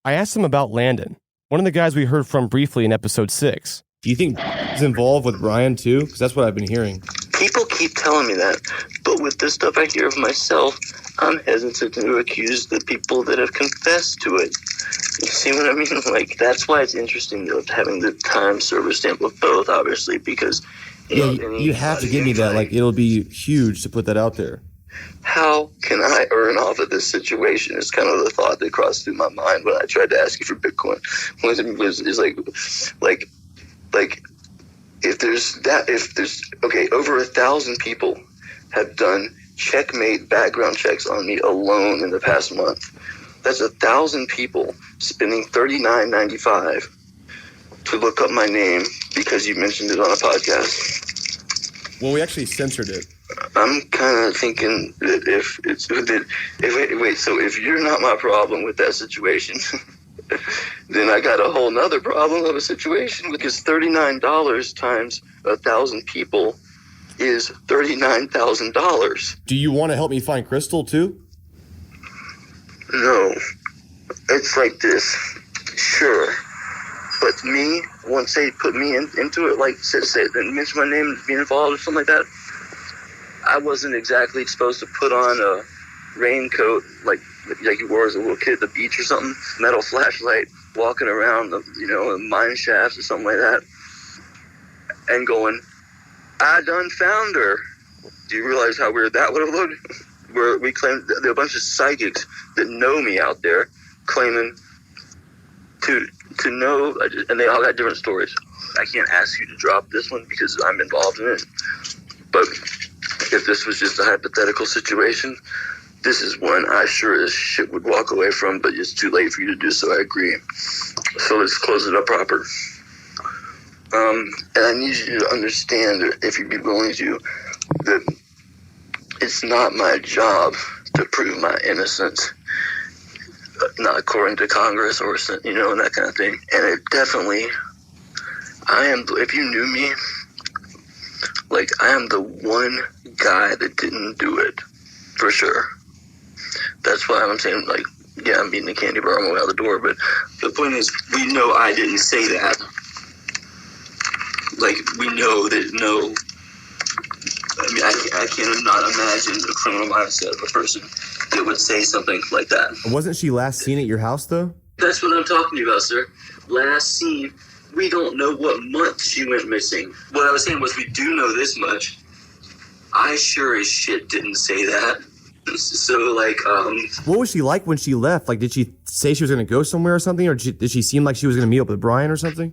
I asked him about Landon, one of the guys we heard from briefly in episode 6. Do you think he's involved with Brian too? Because that's what I've been hearing. People keep telling me that, but with the stuff I hear of myself, I'm hesitant to accuse the people that have confessed to it. You see what I mean? Like, that's why it's interesting, though, having the time service stamp of both, obviously, because... you have to give me that. Like, it'll be huge to put that out there. How can I earn off of this situation? Is kind of the thought that crossed through my mind when I tried to ask you for Bitcoin. If over 1,000 people have done checkmate background checks on me alone in the past month. That's 1,000 people spending $39.95 to look up my name because you mentioned it on a podcast. Well, we actually censored it. I'm kind of thinking that if you're not my problem with that situation, then I got a whole nother problem of a situation, because $39 times 1,000 people is $39,000. Do you want to help me find Crystal too? No. It's like this. Sure. But me, once they put me into it, like say mention my name and be involved or something like that, I wasn't exactly supposed to put on a raincoat like you wore as a little kid at the beach or something, metal flashlight, walking around the mine shafts or something like that, and going, I done found her. Do you realize how weird that would have looked? Where we claimed there are a bunch of psychics that know me out there claiming to know, and they all got different stories. I can't ask you to drop this one because I'm involved in it. But if this was just a hypothetical situation, this is one I sure as shit would walk away from, but it's too late for you to do so. I agree. So let's close it up proper. And I need you to understand, if you'd be willing to, that it's not my job to prove my innocence. Not according to Congress or, and that kind of thing. And it definitely, if you knew me, like, I am the one guy that didn't do it, for sure. That's why I'm saying, like, yeah, I'm eating a candy bar on my way out the door, but the point is, we know I didn't say that. Like, we know that I cannot imagine the criminal mindset of a person that would say something like that. Wasn't she last seen at your house, though? That's what I'm talking about, sir. Last seen, we don't know what month she went missing. What I was saying was, we do know this much. I sure as shit didn't say that. So, like, What was she like when she left? Like, did she say she was going to go somewhere or something? Or did she seem like she was going to meet up with Brian or something?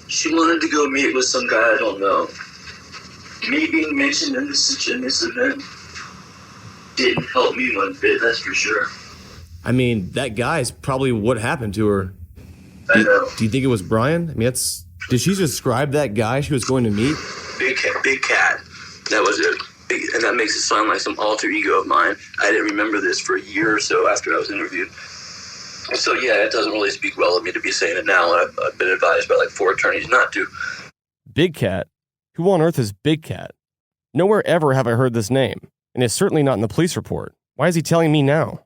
She wanted to go meet with some guy I don't know. Me being mentioned in this event didn't help me one bit, that's for sure. I mean, that guy's probably what happened to her. I know. Do you think it was Brian? I mean, did she describe that guy she was going to meet? Big cat. That was it. And that makes it sound like some alter ego of mine. I didn't remember this for a year or so after I was interviewed. So, yeah, it doesn't really speak well of me to be saying it now. I've been advised by like 4 attorneys not to. Big Cat? Who on earth is Big Cat? Nowhere ever have I heard this name, and it's certainly not in the police report. Why is he telling me now?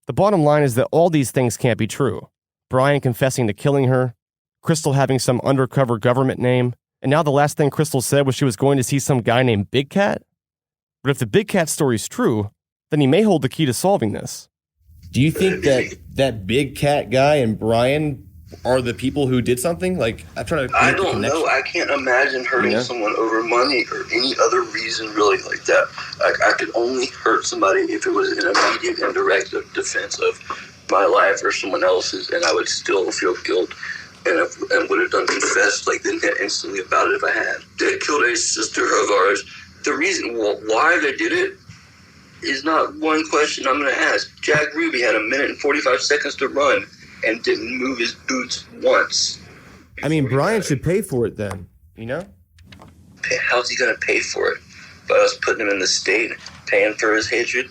The bottom line is that all these things can't be true. Brian confessing to killing her, Crystal having some undercover government name, and now the last thing Crystal said was she was going to see some guy named Big Cat? But if the Big Cat story's true, then he may hold the key to solving this. Do you think that Big Cat guy and Brian are the people who did something? Like, I'm trying to. I don't know. I can't imagine hurting someone over money or any other reason really like that. I could only hurt somebody if it was an immediate and direct defense of my life or someone else's, and I would still feel guilt and would have done confessed like then instantly about it if I had. They killed a sister of ours. The reason why they did it is not one question I'm going to ask. Jack Ruby had 1 minute and 45 seconds to run and didn't move his boots once. I mean, Brian should pay for it then, you know? How's he going to pay for it? By us putting him in the state, paying for his hatred?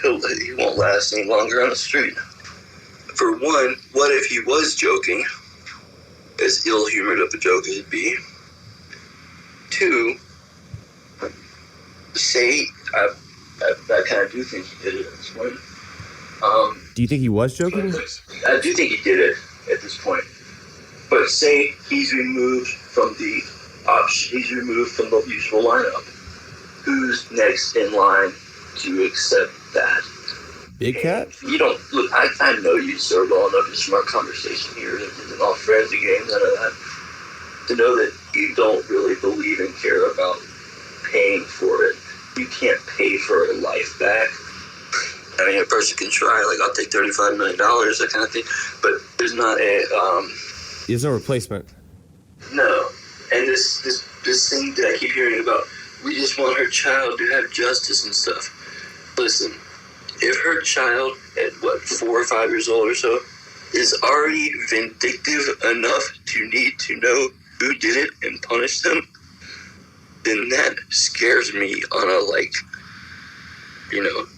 He won't last any longer on the street. For one, what if he was joking? As ill-humored of a joke as it'd be. 2, say, I kind of do think he did it at this point. Do you think he was joking? I do think he did it at this point. But say he's removed from the option, he's removed from the usual lineup. Who's next in line to accept that? Big Cat? You don't look. I know you so well enough just from our conversation here and all friends again, none of that, to know that you don't really believe and care about paying for it. You can't pay for a life back. I mean, a person can try, like, I'll take $35 million, that kind of thing, but there's not a, There's no replacement. No. And this thing that I keep hearing about, we just want her child to have justice and stuff. Listen, if her child at, 4 or 5 years old or so, is already vindictive enough to need to know who did it and punish them, then that scares me on a, like,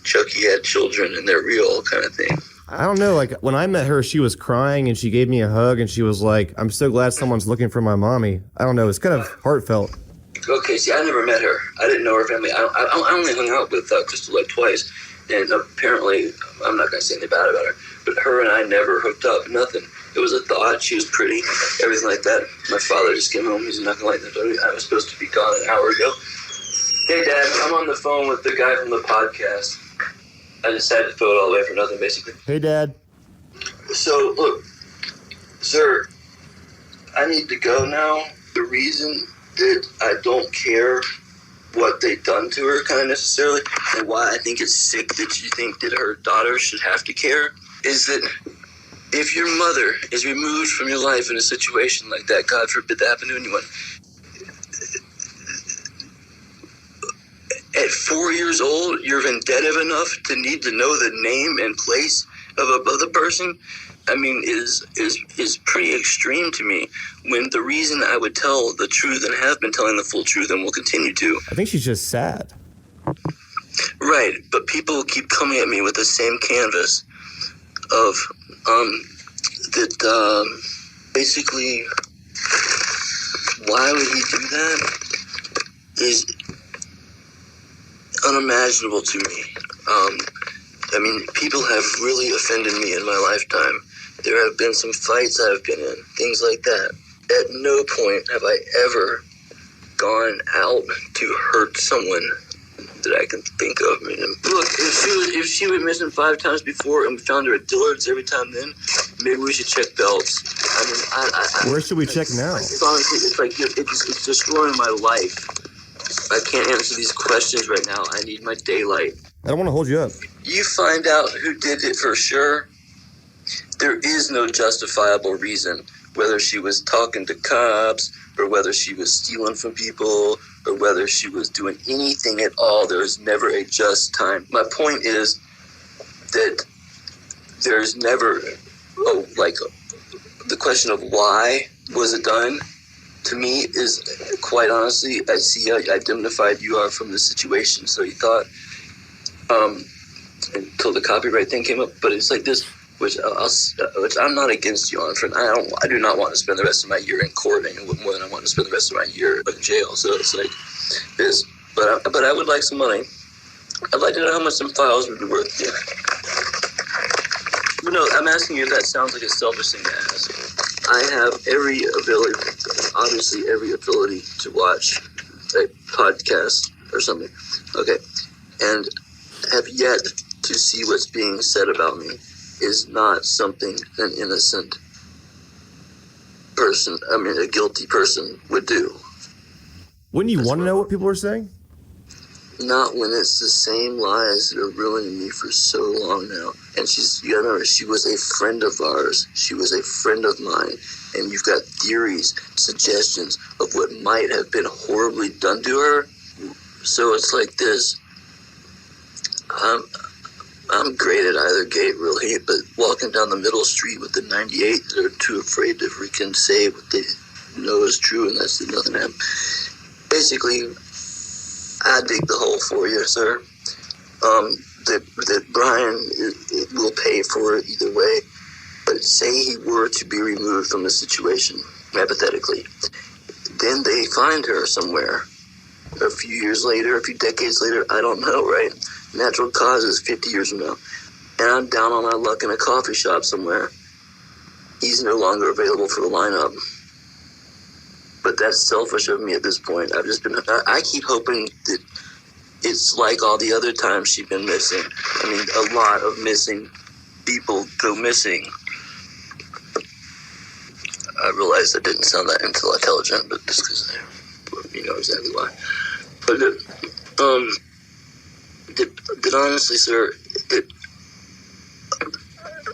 Chucky had children and they're real kind of thing. I don't know. Like when I met her, she was crying and she gave me a hug and she was like, "I'm so glad someone's looking for my mommy." I don't know. It's kind of heartfelt. Okay, see, I never met her. I didn't know her family. I only hung out with Crystal like twice, and apparently, I'm not going to say anything bad about her, but her and I never hooked up, nothing. It was a thought. She was pretty, everything like that. My father just came home. He's not going to like that. I was supposed to be gone an hour ago. Hey, Dad, I'm on the phone with the guy from the podcast. I decided to throw it all away for nothing, basically. Hey, Dad. So, look, sir, I need to go now. The reason that I don't care what they've done to her, kind of necessarily, and why I think it's sick that you think that her daughter should have to care, is that if your mother is removed from your life in a situation like that, God forbid that happen to anyone, at 4 years old, you're vendettive enough to need to know the name and place of the person. I mean, is pretty extreme to me, when the reason I would tell the truth and have been telling the full truth and will continue to. I think she's just sad. Right, but people keep coming at me with the same canvas of basically, why would he do that is unimaginable to me. I mean, people have really offended me in my lifetime. There have been some fights I've been in, things like that. At no point have I ever gone out to hurt someone that I can think of. I mean, look, if she went missing 5 times before and we found her at Dillard's every time then, maybe we should check belts. I mean, Where should we check now? Honestly, it's like it's destroying my life. I can't answer these questions right now. I need my daylight. I don't want to hold you up. You find out who did it for sure. There is no justifiable reason, whether she was talking to cops or whether she was stealing from people or whether she was doing anything at all. There is never a just time. My point is that there's never, the question of why was it done, to me is, quite honestly, I see how identified you are from the situation. So you thought, until the copyright thing came up, but it's like this, which I'm not against you on, friend. I do not want to spend the rest of my year in court any more than I want to spend the rest of my year in jail. So it's like this, but I would like some money. I'd like to know how much some files would be worth. Yeah. But no, I'm asking you if that sounds like a selfish thing to ask. I have every ability to watch a podcast or something. Okay. And have yet to see what's being said about me is not something an innocent person, a guilty person would do. Wouldn't you want to know what people are saying? Not when it's the same lies that are ruining me for so long now. And she was a friend of ours. She was a friend of mine. And you've got theories, suggestions of what might have been horribly done to her. So it's like this. I'm great at either gate, really, but walking down the middle street with the 98 that are too afraid to freaking say what they know is true, and that's nothing happened. Basically, I dig the hole for you, sir. That Brian will pay for it either way, but say he were to be removed from the situation, hypothetically, then they find her somewhere. A few years later, a few decades later, I don't know, right? Natural causes 50 years from now. And I'm down on my luck in a coffee shop somewhere. He's no longer available for the lineup. But that's selfish of me at this point. I keep hoping that it's like all the other times she's been missing. I mean, a lot of missing people go missing. I realize that didn't sound that intelligent, but just because you know exactly why. But that honestly, sir, that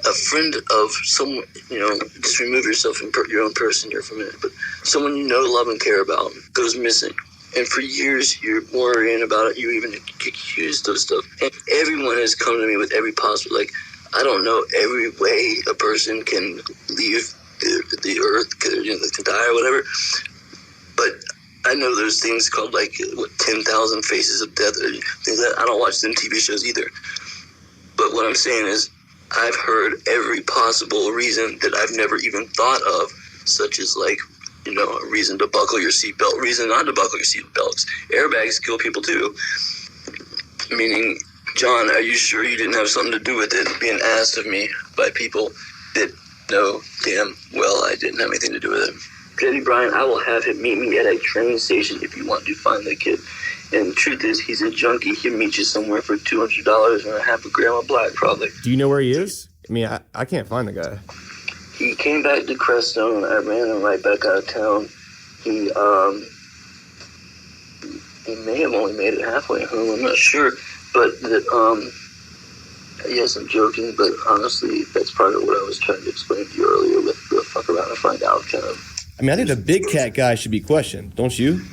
a friend of someone, just remove yourself from your own person here for a minute, but someone you know, love, and care about goes missing. And for years, you're worrying about it. You even accused of stuff. And everyone has come to me with every possible, I don't know every way a person can leave the earth, can die or whatever. But I know there's things called 10,000 Faces of Death. Things that I don't watch them TV shows either. But what I'm saying is, I've heard every possible reason that I've never even thought of, such as like, you know, a reason to buckle your seatbelt, reason not to buckle your seatbelts. Airbags kill people too. Meaning, John, are you sure you didn't have something to do with it being asked of me by people that know damn well I didn't have anything to do with it? Teddy Bryan, I will have him meet me at a train station if you want to find that kid. And the truth is, he's a junkie. He'll meet you somewhere for $200 and a half a gram of black, probably. Do you know where he is? I mean, I can't find the guy. He came back to Crestone. I ran him right back out of town. He may have only made it halfway home. I'm not sure. But that, yes, I'm joking, but honestly, that's part of what I was trying to explain to you earlier with the fuck around and find out kind of. I mean, I think the big cat guy should be questioned, don't you?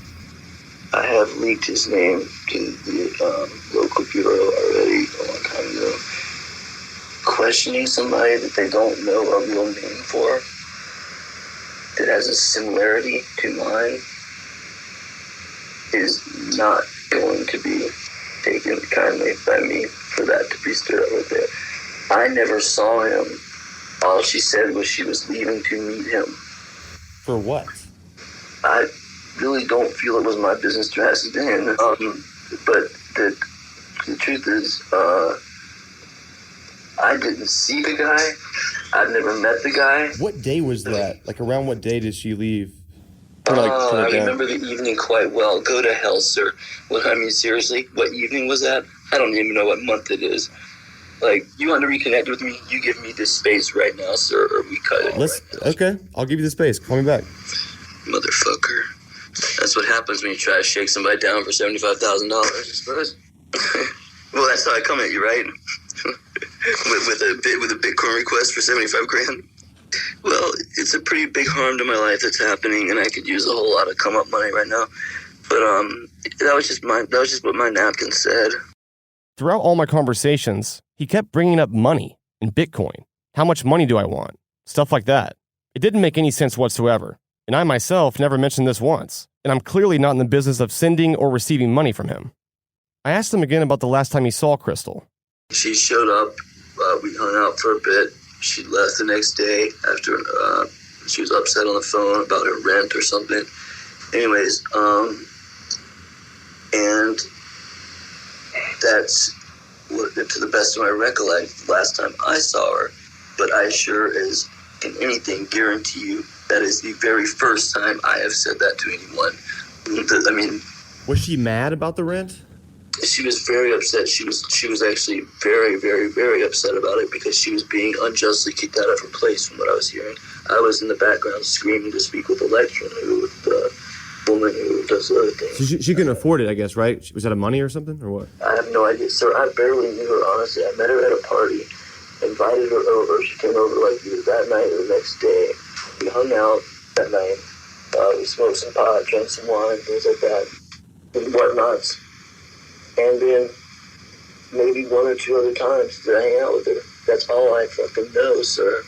I have leaked his name to the local bureau already a long time ago. Questioning somebody that they don't know a real name for, that has a similarity to mine, is not going to be taken kindly by me for that to be stirred up with it. I never saw him. All she said was she was leaving to meet him. For what? I really don't feel it was my business to ask then. But the truth is, I didn't see the guy. I've never met the guy. What day was that? Like, around what day did she leave? I remember the evening quite well. Go to hell, sir. Well, I mean, seriously, what evening was that? I don't even know what month it is. Like, you want to reconnect with me? You give me this space right now, sir, or we cut it. Okay, I'll give you the space. Call me back. Motherfucker. That's what happens when you try to shake somebody down for $75,000, I suppose. Well, that's how I come at you, right? with a Bitcoin request for 75 grand. Well, it's a pretty big harm to my life that's happening, and I could use a whole lot of come up money right now. But that was just what my napkin said. Throughout all my conversations, he kept bringing up money and Bitcoin. How much money do I want? Stuff like that. It didn't make any sense whatsoever. And I myself never mentioned this once. And I'm clearly not in the business of sending or receiving money from him. I asked him again about the last time he saw Crystal. She showed up. We hung out for a bit. She left the next day after she was upset on the phone about her rent or something. Anyways, and that's what, to the best of my recollection, last time I saw her. But I sure as can anything guarantee you that is the very first time I have said that to anyone. I mean, was she mad about the rent? She was very upset. She was actually very, very, very upset about it because she was being unjustly kicked out of her place from what I was hearing. I was in the background screaming to speak with Electra, the woman who does the other things. So she couldn't afford it, I guess, right? Was that a money or something, or what? I have no idea, sir. I barely knew her, honestly. I met her at a party, invited her over. She came over like either that night or the next day. We hung out that night. We smoked some pot, drank some wine, things like that, and whatnots. And then maybe one or two other times did I hang out with her. That's all I fucking know, sir.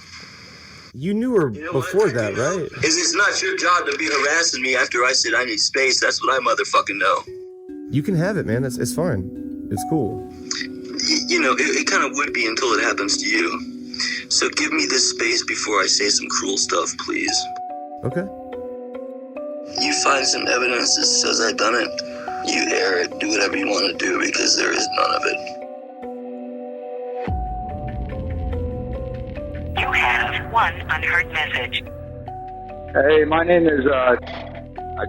You knew her before that, right? It's not your job to be harassing me after I said I need space. That's what I motherfucking know. You can have it, man. It's fine. It's cool. You know, it kind of would be until it happens to you. So give me this space before I say some cruel stuff, please. Okay. You find some evidence that says I've done it. You air it, do whatever you want to do, because there is none of it. You have one unheard message. Hey, my name is, I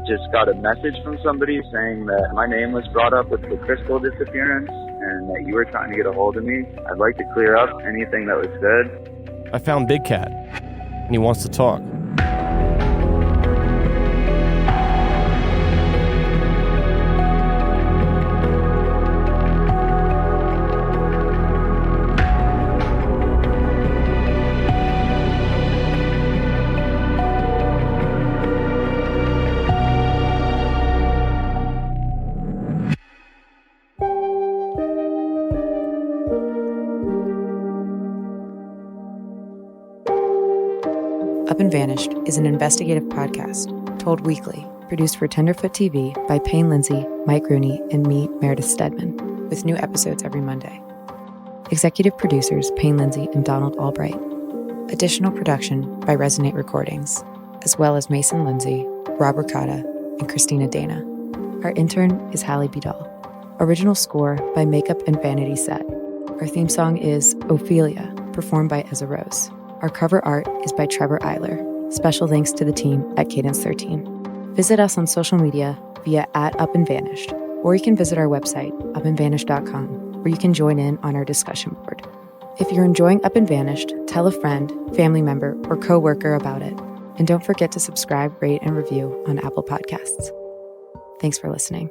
just got a message from somebody saying that my name was brought up with the Crystal disappearance and that you were trying to get a hold of me. I'd like to clear up anything that was said. I found Big Cat, and he wants to talk. Up and Vanished is an investigative podcast told weekly, produced for Tenderfoot TV by Payne Lindsay, Mike Rooney, and me, Meredith Stedman, with new episodes every Monday. Executive producers Payne Lindsay and Donald Albright. Additional production by Resonate Recordings, as well as Mason Lindsay, Rob Ricotta, and Christina Dana. Our intern is Hallie Bidal. Original score by Makeup and Vanity Set. Our theme song is Ophelia, performed by Ezra Rose. Our cover art is by Trevor Eiler. Special thanks to the team at Cadence 13. Visit us on social media via @UpAndVanished, or you can visit our website, upandvanished.com, where you can join in on our discussion board. If you're enjoying Up and Vanished, tell a friend, family member, or coworker about it. And don't forget to subscribe, rate, and review on Apple Podcasts. Thanks for listening.